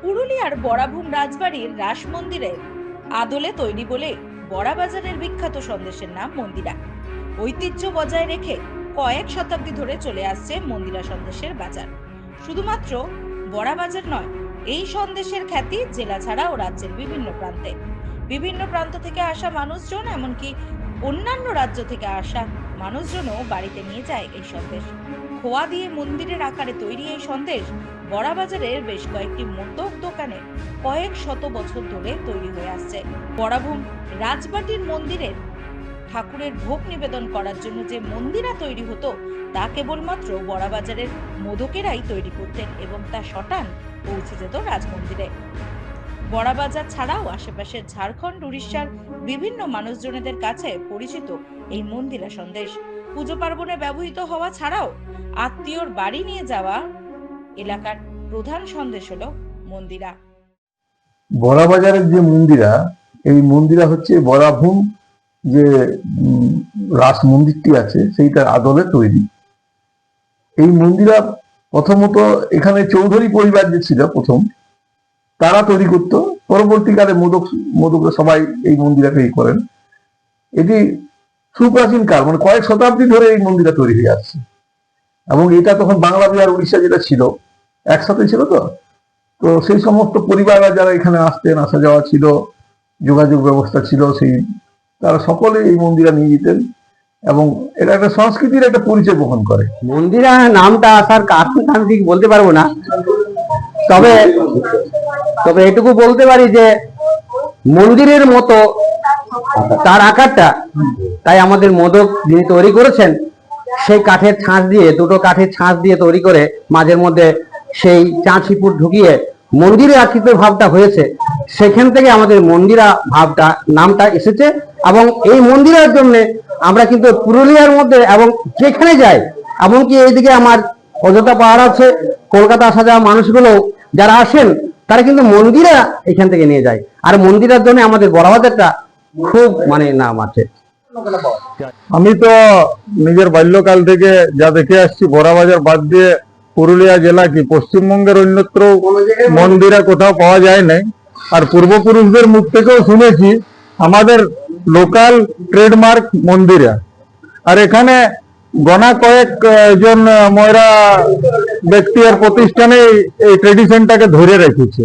পুরুলিয়ার বড়াভূম রাজবাড়ির রাস মন্দিরের আদলে তৈরি বলে বড়াবাজারের বিখ্যাত সন্দেশের নাম মন্দিরা। ঐতিহ্য বজায় রেখে কয়েক শতাব্দী ধরে চলে আসছে মন্দিরা সন্দেশের বাজার। শুধুমাত্র বড়াবাজার নয়, এই সন্দেশের খ্যাতি জেলা ছাড়াও রাজ্যের বিভিন্ন প্রান্ত থেকে আসা মানুষজন, এমনকি অন্যান্য রাজ্য থেকে আসা মানুষজনও বাড়িতে নিয়ে যায় এই সন্দেশ। খোয়া দিয়ে মন্দিরের আকারে তৈরি এই সন্দেশ বড়াবাজারের বেশ কয়েকটি মোদক দোকানে কয়েক শত বছর ধরে তৈরি হয়ে আসছে। বড়াভূম রাজবাটির মন্দিরের ঠাকুরের ভোগ নিবেদন করার জন্য যে মন্দিরা তৈরি হতো তা কেবলমাত্র বড়াবাজারের মোদকেরাই তৈরি করতেন এবং তা শটান পৌঁছে যেত রাজমন্দিরে। বড়াবাজার ছাড়াও আশেপাশের ঝাড়খণ্ড, উড়িষ্যার বিভিন্ন মানুষজনেদের কাছে পরিচিত এই মন্দিরা সন্দেশ পুজো পার্বণে ব্যবহৃত হওয়া ছাড়াও আত্মীয়র বাড়ি নিয়ে যাওয়া এলাকার প্রধান সন্দেশ হলো মন্দিরা। বড়াবাজারের যে মন্দিরা, এই মন্দিরা হচ্ছে বড়াভূম যে রাস মন্দিরটি আছে সেইটার আদলে তৈরি। এই মন্দিরা প্রথমত এখানে চৌধুরী পরিবার যে ছিল প্রথম, তারা তৈরি করত। পরবর্তীকালে মোদক সবাই এই মন্দিরাকে করেন। এটি সুপ্রাচীন কাল, মানে কয়েক শতাব্দী ধরে এই মন্দিরা তৈরি হয়ে আসছে। এবং এটা তখন বাংলা, বিহার, উড়িষ্যা যেটা ছিল একসাথে ছিল, তো সেই সমস্ত পরিবাররা যারা এখানে আসতেন, আসা যাওয়া ছিল, যোগাযোগ ব্যবস্থা ছিল, তারা সকলে এই মন্দিরা নিয়ে যেতেন এবং এটা একটা সংস্কৃতির একটা পরিচয় বহন করে। মন্দিরা নামটা আসার কারণ আমি ঠিক বলতে পারবো না, তবে এটুকু বলতে পারি যে মন্দিরের মতো তার আকারটা, তাই আমাদের মোদক যিনি তৈরি করেছেন সেই কাঠের ছাঁচ দিয়ে, দুটো কাঠের ছাঁচ দিয়ে তৈরি করে মাঝের মধ্যে সেই চাঁচিপুর ঢুকিয়ে মন্দিরে আকৃত ভাবটা হয়েছে। সেখান থেকে আমাদের মন্দিরা ভাবটা নামটা এসেছে। এবং এই মন্দিরের জন্য আমরা কিন্তু পুরুলিয়ার মধ্যে এবং যেখানে যাই, এমনকি এইদিকে আমার অযোধ্যা পাহাড় আছে, কলকাতা আসা যাওয়া মানুষগুলো যারা আসেন তারা কিন্তু মন্দিরা এখান থেকে নিয়ে যায়। আর মন্দিরের জন্য আমাদের বড়াবাজারটা খুব নাম আছে। আমি তো নিজের বাল্যকাল থেকে যা দেখে আসছি, বড়াবাজার বাদ দিয়ে পুরুলিয়া জেলা কি পশ্চিমবঙ্গের অন্যত্র মন্দিরা কোথাও পাওয়া যায় নাই। আর পূর্বপুরুষদের মুখ থেকেও শুনেছি আমাদের লোকাল ট্রেডমার্ক মন্দিরা। আর এখানে গণা কয়েক জন ময়রা ব্যক্তি আর প্রতিষ্ঠানে এই ট্রেডিশনটাকে ধরে রেখেছে।